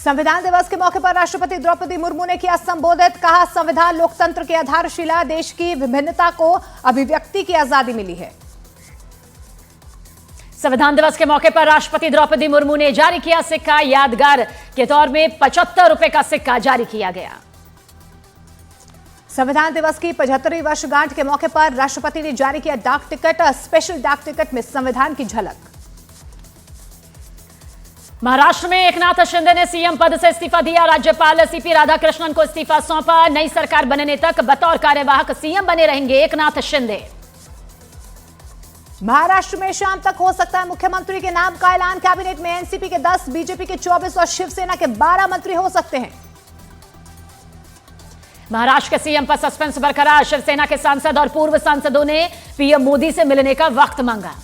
संविधान दिवस के मौके पर राष्ट्रपति द्रौपदी मुर्मू ने किया संबोधित। कहा, संविधान लोकतंत्र की आधारशिला, देश की विभिन्नता को अभिव्यक्ति की आजादी मिली है। संविधान दिवस के मौके पर राष्ट्रपति द्रौपदी मुर्मू ने जारी किया सिक्का। यादगार के तौर में 75 रुपए का सिक्का जारी किया गया। संविधान दिवस की 75वीं वर्षगांठ के मौके पर राष्ट्रपति ने जारी किया डाक टिकट। स्पेशल डाक टिकट में संविधान की झलक। महाराष्ट्र में एकनाथ शिंदे ने सीएम पद से इस्तीफा दिया। राज्यपाल सीपी राधाकृष्णन को इस्तीफा सौंपा। नई सरकार बनने तक बतौर कार्यवाहक सीएम बने रहेंगे एकनाथ शिंदे। महाराष्ट्र में शाम तक हो सकता है मुख्यमंत्री के नाम का ऐलान। कैबिनेट में एनसीपी के 10, बीजेपी के 24 और शिवसेना के 12 मंत्री हो सकते हैं। महाराष्ट्र के सीएम पर सस्पेंस बरकरार। शिवसेना के सांसद और पूर्व सांसदों ने पीएम मोदी से मिलने का वक्त मांगा।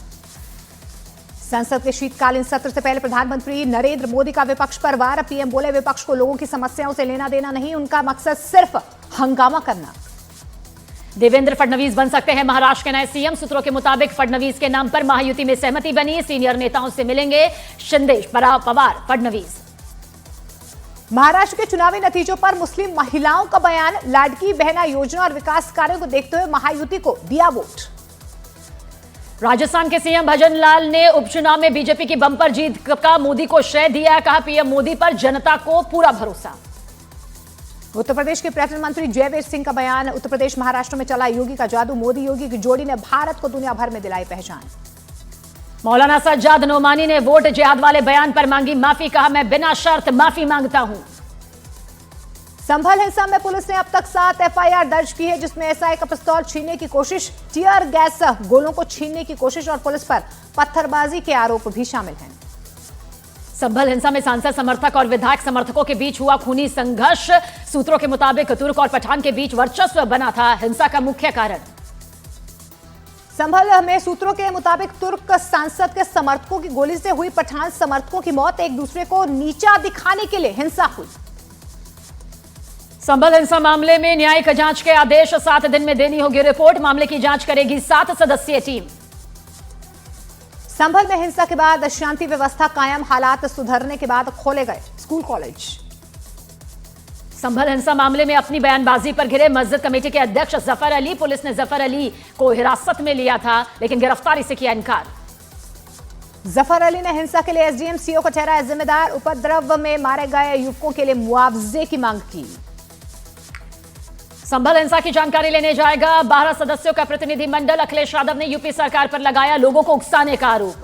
संसद के शीतकालीन सत्र से पहले प्रधानमंत्री नरेंद्र मोदी का विपक्ष पर वार। पीएम बोले, विपक्ष को लोगों की समस्याओं से लेना देना नहीं, उनका मकसद सिर्फ हंगामा करना। देवेंद्र फडणवीस बन सकते हैं महाराष्ट्र के नए सीएम। सूत्रों के मुताबिक फडणवीस के नाम पर महायुति में सहमति बनी। सीनियर नेताओं से मिलेंगे शिंदे, पवार, फडणवीस। महाराष्ट्र के चुनावी नतीजों पर मुस्लिम महिलाओं का बयान। लाडकी बहना योजना और विकास कार्यों को देखते हुए महायुति को दिया वोट। राजस्थान के सीएम भजन लाल ने उपचुनाव में बीजेपी की बंपर जीत का मोदी को श्रेय दिया। कहा, पीएम मोदी पर जनता को पूरा भरोसा। उत्तर प्रदेश के पर्यटन मंत्री जयवीर सिंह का बयान। उत्तर प्रदेश महाराष्ट्र में चला योगी का जादू। मोदी योगी की जोड़ी ने भारत को दुनिया भर में दिलाई पहचान। मौलाना सज्जाद नोमानी ने वोट जिहाद वाले बयान पर मांगी माफी। कहा, मैं बिना शर्त माफी मांगता हूं। संभल हिंसा में पुलिस ने अब तक 7 एफआईआर दर्ज की है, जिसमें एसआई का पिस्तौल छीनने की कोशिश, टीयर गैस गोलों को छीनने की कोशिश और पुलिस पर पत्थरबाजी के आरोप भी शामिल हैं। संभल हिंसा में सांसद समर्थक और विधायक समर्थकों के बीच हुआ खूनी संघर्ष। सूत्रों के मुताबिक तुर्क और पठान के बीच वर्चस्व बना था हिंसा का मुख्य कारण। संभल में सूत्रों के मुताबिक तुर्क सांसद के समर्थकों की गोली से हुई पठान समर्थकों की मौत। एक दूसरे को नीचा दिखाने के लिए हिंसा हुई। संभल हिंसा मामले में न्यायिक जांच के आदेश। 7 दिन में देनी होगी रिपोर्ट। मामले की जांच करेगी 7 सदस्यीय टीम। संभल में हिंसा के बाद शांति व्यवस्था कायम। हालात सुधरने के बाद खोले गए स्कूल कॉलेज। संभल हिंसा मामले में अपनी बयानबाजी पर घिरे मस्जिद कमेटी के अध्यक्ष जफर अली। पुलिस ने जफर अली को हिरासत में लिया था, लेकिन गिरफ्तारी से किया इनकार। जफर अली ने हिंसा के लिए एसडीएम सीओ को ठहराया जिम्मेदार। उपद्रव में मारे गए युवकों के लिए मुआवजे की मांग की। संभल हिंसा की जानकारी लेने जाएगा 12 सदस्यों का प्रतिनिधिमंडल। अखिलेश यादव ने यूपी सरकार पर लगाया लोगों को उकसाने का आरोप।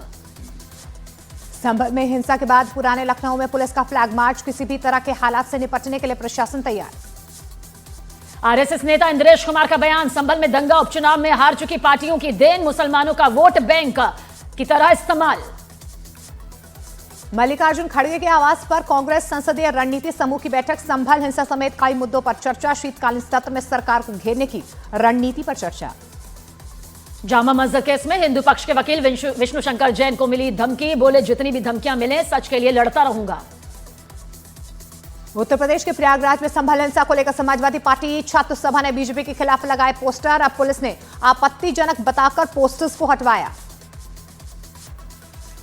संभल में हिंसा के बाद पुराने लखनऊ में पुलिस का फ्लैग मार्च। किसी भी तरह के हालात से निपटने के लिए प्रशासन तैयार। आरएसएस नेता इंद्रेश कुमार का बयान। संभल में दंगा उपचुनाव में हार चुकी पार्टियों की देन, मुसलमानों का वोट बैंक की तरह इस्तेमाल। मल्लिकार्जुन खड़गे के आवास पर कांग्रेस संसदीय रणनीति समूह की बैठक। संभल हिंसा समेत कई मुद्दों पर चर्चा। शीतकालीन सत्र में सरकार को घेरने की रणनीति पर चर्चा। जामा मस्जिद केस में हिंदू पक्ष के वकील विष्णु शंकर जैन को मिली धमकी। बोले, जितनी भी धमकियां मिले सच के लिए लड़ता रहूंगा। उत्तर प्रदेश के प्रयागराज में संभल हिंसा को लेकर समाजवादी पार्टी छात्र सभा ने बीजेपी के खिलाफ लगाए पोस्टर। अब पुलिस ने आपत्तिजनक बताकर पोस्टर्स को हटवाया।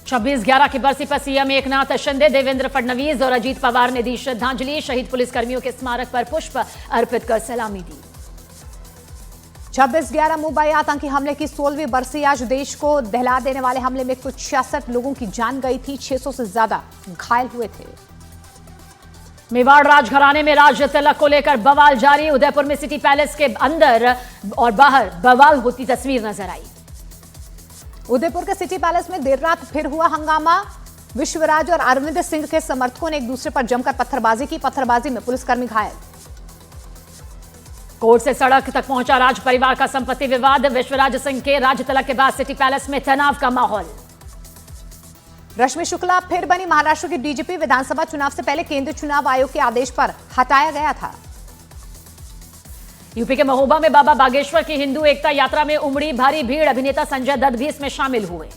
26/11 की बरसी पर सीएम एकनाथ शिंदे, देवेंद्र फडणवीस और अजीत पवार ने दी श्रद्धांजलि। शहीद पुलिसकर्मियों के स्मारक पर पुष्प अर्पित कर सलामी दी। 26/11 मुंबई आतंकी हमले की 16वीं बरसी। आज देश को दहला देने वाले हमले में 166 लोगों की जान गई थी। 600 से ज्यादा घायल हुए थे। मेवाड़ राजघराने में राज तिलक को लेकर बवाल जारी। उदयपुर में सिटी पैलेस के अंदर और बाहर बवाल होती तस्वीर नजर आई। उदयपुर के सिटी पैलेस में देर रात फिर हुआ हंगामा। विश्वराज और अरविंद सिंह के समर्थकों ने एक दूसरे पर जमकर पत्थरबाजी की। पत्थरबाजी में पुलिसकर्मी घायल। कोर्ट से सड़क तक पहुंचा राज परिवार का संपत्ति विवाद। विश्वराज सिंह के राज तिलक के बाद सिटी पैलेस में तनाव का माहौल। रश्मि शुक्ला फिर बनी महाराष्ट्र की डीजीपी। विधानसभा चुनाव से पहले केंद्रीय चुनाव आयोग के आदेश पर हटाया गया था। यूपी के महोबा में बाबा बागेश्वर की हिंदू एकता यात्रा में उमड़ी भारी भीड़। अभिनेता संजय दत्त भी इसमें शामिल हुए।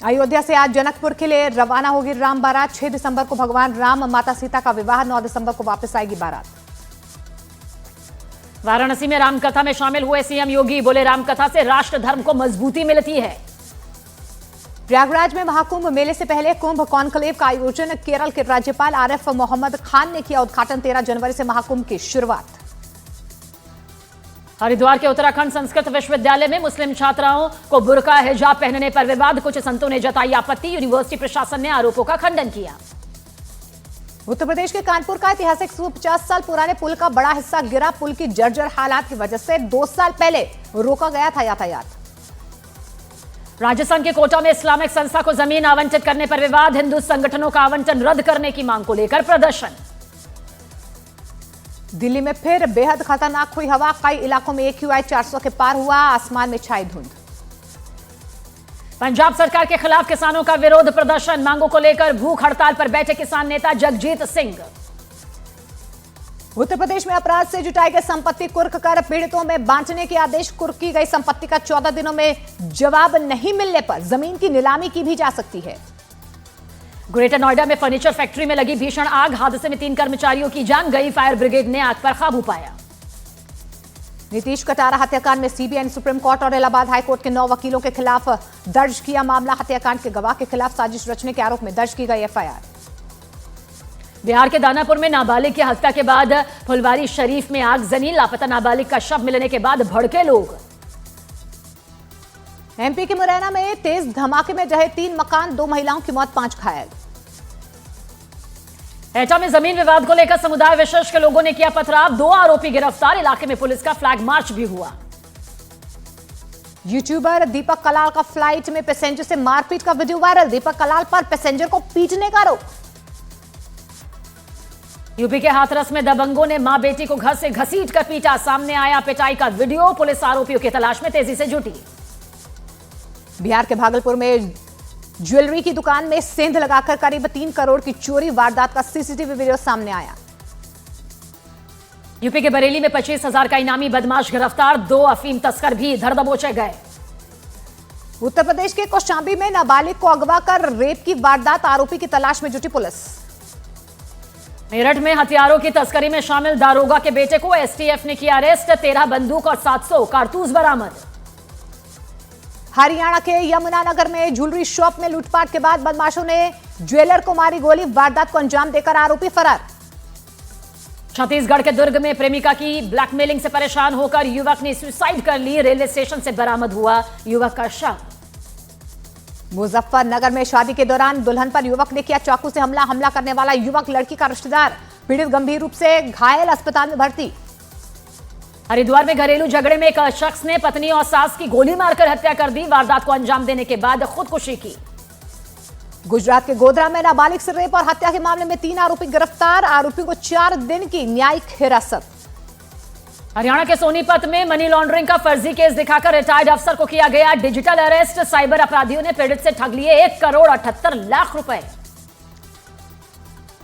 अयोध्या से आज जनकपुर के लिए रवाना होगी राम बारात। 6 दिसंबर को भगवान राम माता सीता का विवाह। 9 दिसंबर को वापस आएगी बारात। वाराणसी में रामकथा में शामिल हुए सीएम योगी। बोले, रामकथा से राष्ट्र धर्म को मजबूती मिलती है। प्रयागराज में महाकुंभ मेले से पहले कुंभ कॉन्क्लेव का आयोजन। केरल के राज्यपाल आरिफ मोहम्मद खान ने किया उद्घाटन। 13 जनवरी से महाकुंभ की शुरुआत। हरिद्वार के उत्तराखंड संस्कृत विश्वविद्यालय में मुस्लिम छात्राओं को बुर्का हिजाब पहनने पर विवाद। कुछ संतों ने जताई आपत्ति। यूनिवर्सिटी प्रशासन ने आरोपों का खंडन किया। उत्तर प्रदेश के कानपुर का ऐतिहासिक 150 साल पुराने पुल का बड़ा हिस्सा गिरा। पुल की जर्जर हालात की वजह से 2 साल पहले रोका गया था यातायात। राजस्थान के कोटा में इस्लामिक संस्था को जमीन आवंटित करने पर विवाद। हिंदू संगठनों का आवंटन रद्द करने की मांग को लेकर प्रदर्शन। दिल्ली में फिर बेहद खतरनाक हुई हवा। कई इलाकों में AQI 400 के पार हुआ। आसमान में छाई धुंध। पंजाब सरकार के खिलाफ किसानों का विरोध प्रदर्शन। मांगों को लेकर भूख हड़ताल पर बैठे किसान नेता जगजीत सिंह। उत्तर प्रदेश में अपराध से जुटाई गई संपत्ति कुर्क कर पीड़ितों में बांटने के आदेश। कुर्क की गई संपत्ति का 14 दिनों में जवाब नहीं मिलने पर जमीन की नीलामी की भी जा सकती है। ग्रेटर नोएडा में फर्नीचर फैक्ट्री में लगी भीषण आग। हादसे में 3 कर्मचारियों की जान गई। फायर ब्रिगेड ने आग पर काबू पाया। नीतीश कटारा हत्याकांड में सीबीआई ने सुप्रीम कोर्ट और इलाहाबाद हाईकोर्ट के 9 वकीलों के खिलाफ दर्ज किया मामला। हत्याकांड के गवाह के खिलाफ साजिश रचने के आरोप में दर्ज की गई FIR। बिहार के दानापुर में नाबालिग की हत्या के बाद फुलवारी शरीफ में आगजनी। लापता नाबालिग का शव मिलने के बाद भड़के लोग। MP के मुरैना में तेज धमाके में जहे 3 मकान, 2 महिलाओं की मौत, 5 घायल। एटा में जमीन विवाद को लेकर समुदाय विशेष के लोगों ने किया पथराव। 2 आरोपी गिरफ्तार। इलाके में पुलिस का फ्लैग मार्च भी हुआ। यूट्यूबर दीपक कलाल का फ्लाइट में पैसेंजर से मारपीट का वीडियो वायरल। दीपक कलाल पर पैसेंजर को पीटने का आरोप। यूपी के हाथरस में दबंगों ने मां बेटी को घर से घसीट कर पीटा। सामने आया पिटाई का वीडियो। पुलिस आरोपियों की तलाश में तेजी से जुटी। बिहार के भागलपुर में ज्वेलरी की दुकान में सेंध लगाकर करीब 3 करोड़ की चोरी। वारदात का CCTV वीडियो सामने आया। यूपी के बरेली में 25,000 का इनामी बदमाश गिरफ्तार। 2 अफीम तस्कर भी धर दबोचे गए। उत्तर प्रदेश के कौशांबी में नाबालिग को अगवा कर रेप की वारदात। आरोपी की तलाश में जुटी पुलिस। मेरठ में हथियारों की तस्करी में शामिल दारोगा के बेटे को STF ने किया अरेस्ट। 13 बंदूक और 700 कारतूस बरामद। हरियाणा के यमुनानगर में ज्वेलरी शॉप में लूटपाट के बाद बदमाशों ने ज्वेलर को मारी गोली। वारदात को अंजाम देकर आरोपी फरार। छत्तीसगढ़ के दुर्ग में प्रेमिका की ब्लैकमेलिंग से परेशान होकर युवक ने सुसाइड कर ली। रेलवे स्टेशन से बरामद हुआ युवक का शव। मुजफ्फरनगर में शादी के दौरान दुल्हन पर युवक ने किया चाकू से हमला। हमला करने वाला युवक लड़की का रिश्तेदार। पीड़ित गंभीर रूप से घायल, अस्पताल में भर्ती। हरिद्वार में घरेलू झगड़े में एक शख्स ने पत्नी और सास की गोली मारकर हत्या कर दी। वारदात को अंजाम देने के बाद खुदकुशी की। गुजरात के गोधरा में नाबालिग से रेप और हत्या के मामले में 3 आरोपी गिरफ्तार। आरोपी को 4 दिन की न्यायिक हिरासत। हरियाणा के सोनीपत में मनी लॉन्ड्रिंग का फर्जी केस दिखाकर रिटायर्ड अफसर को किया गया डिजिटल अरेस्ट। साइबर अपराधियों ने पीड़ित से ठग लिए 1 करोड़ 78 लाख रुपए।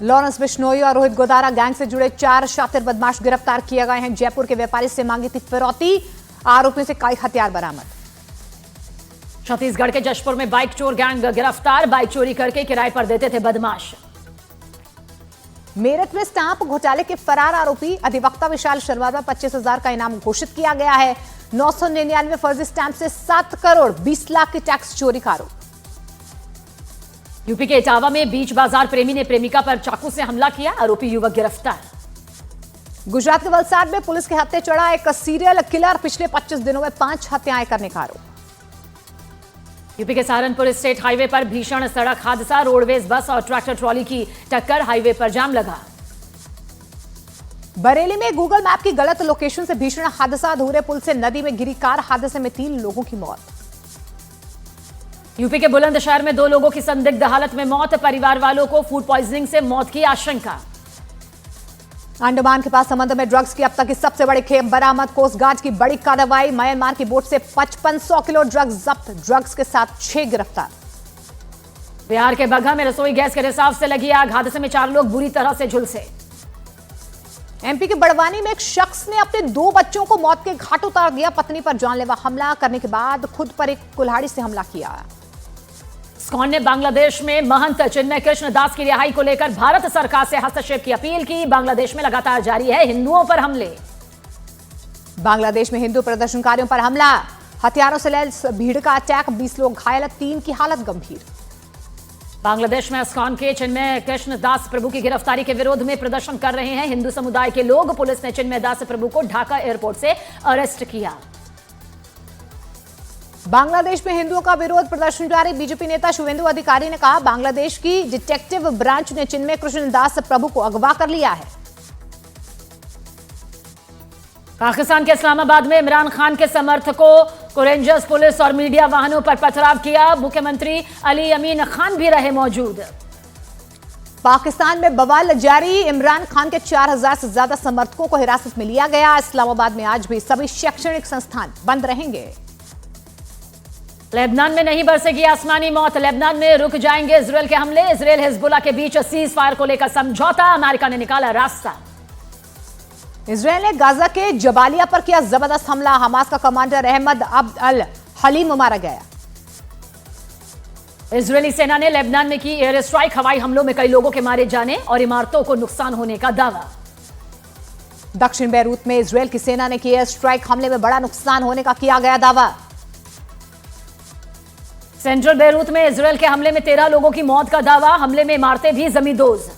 लॉरेंस बिश्नोई और रोहित गोदारा गैंग से जुड़े 4 शातिर बदमाश गिरफ्तार किए गए हैं। जयपुर के व्यापारी से मांगी थी फिरौती। आरोपियों से कई हथियार बरामद। छत्तीसगढ़ के जशपुर में बाइक चोर गैंग गिरफ्तार। बाइक चोरी करके किराए पर देते थे बदमाश। मेरठ में स्टाम्प घोटाले के फरार आरोपी अधिवक्ता विशाल शर्मा पर 25,000 का इनाम घोषित किया गया है। 999 फर्जी स्टाम्प से 7 करोड़ 20 लाख की टैक्स चोरी का आरोप। यूपी के इटावा में बीच बाजार प्रेमी ने प्रेमिका पर चाकू से हमला किया। आरोपी युवक गिरफ्तार। गुजरात के वलसाड में पुलिस के हत्थे चढ़ा एक सीरियल किलर। पिछले 25 दिनों में 5 हत्याएं करने का आरोप। यूपी के सहारनपुर स्टेट हाईवे पर भीषण सड़क हादसा। रोडवेज बस और ट्रैक्टर ट्रॉली की टक्कर। हाईवे पर जाम लगा। बरेली में गूगल मैप की गलत लोकेशन से भीषण हादसा। अधूरे पुल से नदी में गिरी कार। हादसे में 3 लोगों की मौत। यूपी के बुलंदशहर में 2 लोगों की संदिग्ध हालत में मौत। परिवार वालों को फूड पॉइजनिंग से मौत की आशंका। अंडमान के पास समुद्र में ड्रग्स की अब तक की सबसे बड़ी खेप बरामद। कोस्ट गार्ड की बड़ी कार्रवाई। म्यांमार की बोट से 5500 किलो ड्रग्स जब्त। ड्रग्स के साथ 6 गिरफ्तार। बिहार के बगहा में रसोई गैस के रिसाव से लगी आग। हादसे में 4 लोग बुरी तरह से झुलसे। MP के बड़वानी में एक शख्स ने अपने 2 बच्चों को मौत के घाट उतार दिया। पत्नी पर जानलेवा हमला करने के बाद खुद पर एक कुल्हाड़ी से हमला किया। इस्कॉन ने बांग्लादेश में महंत चिन्मय कृष्ण दास की रिहाई को लेकर भारत सरकार से हस्तक्षेप की अपील की। बांग्लादेश में लगातार जारी है हिंदुओं पर हमले। बांग्लादेश में हिंदू प्रदर्शनकारियों पर हमला। हथियारों से लैस भीड़ का अटैक, 20 लोग घायल, 3 की हालत गंभीर। बांग्लादेश में इस्कॉन के चिन्मय कृष्ण दास प्रभु की गिरफ्तारी के विरोध में प्रदर्शन कर रहे हैं हिंदू समुदाय के लोग। पुलिस ने चिन्मय दास प्रभु को ढाका एयरपोर्ट से अरेस्ट किया। बांग्लादेश में हिंदुओं का विरोध प्रदर्शन जारी। बीजेपी नेता शुवेंदु अधिकारी ने कहा, बांग्लादेश की डिटेक्टिव ब्रांच ने चिन्मय कृष्ण दास प्रभु को अगवा कर लिया है। पाकिस्तान के इस्लामाबाद में इमरान खान के समर्थकों को रेंजर्स पुलिस और मीडिया वाहनों पर पथराव किया। मुख्यमंत्री अली अमीन खान भी रहे मौजूद। पाकिस्तान में बवाल जारी। इमरान खान के 4000 से ज्यादा समर्थकों को हिरासत में लिया गया। इस्लामाबाद में आज भी सभी शैक्षणिक संस्थान बंद रहेंगे। लेबनान में नहीं बरसेगी आसमानी मौत। लेबनान में रुक जाएंगे इजरायल के हमले। इजरायल हिजबुल्लाह के बीच सीज फायर को लेकर समझौता। अमेरिका ने निकाला रास्ता। इजरायल ने गाजा के जबालिया पर किया जबरदस्त हमला। हमास का कमांडर अहमद अब्द अल हलीम मारा गया। इजरायली सेना ने लेबनान में की एयर स्ट्राइक। हवाई हमलों में कई लोगों के मारे जाने और इमारतों को नुकसान होने का दावा। दक्षिण बैरूत में इजरायल की सेना ने की एयर स्ट्राइक हमले में बड़ा नुकसान होने का किया गया दावा। सेंट्रल बैरूत में इजरायल के हमले में 13 लोगों की मौत का दावा। हमले में इमारतें भी जमींदोज।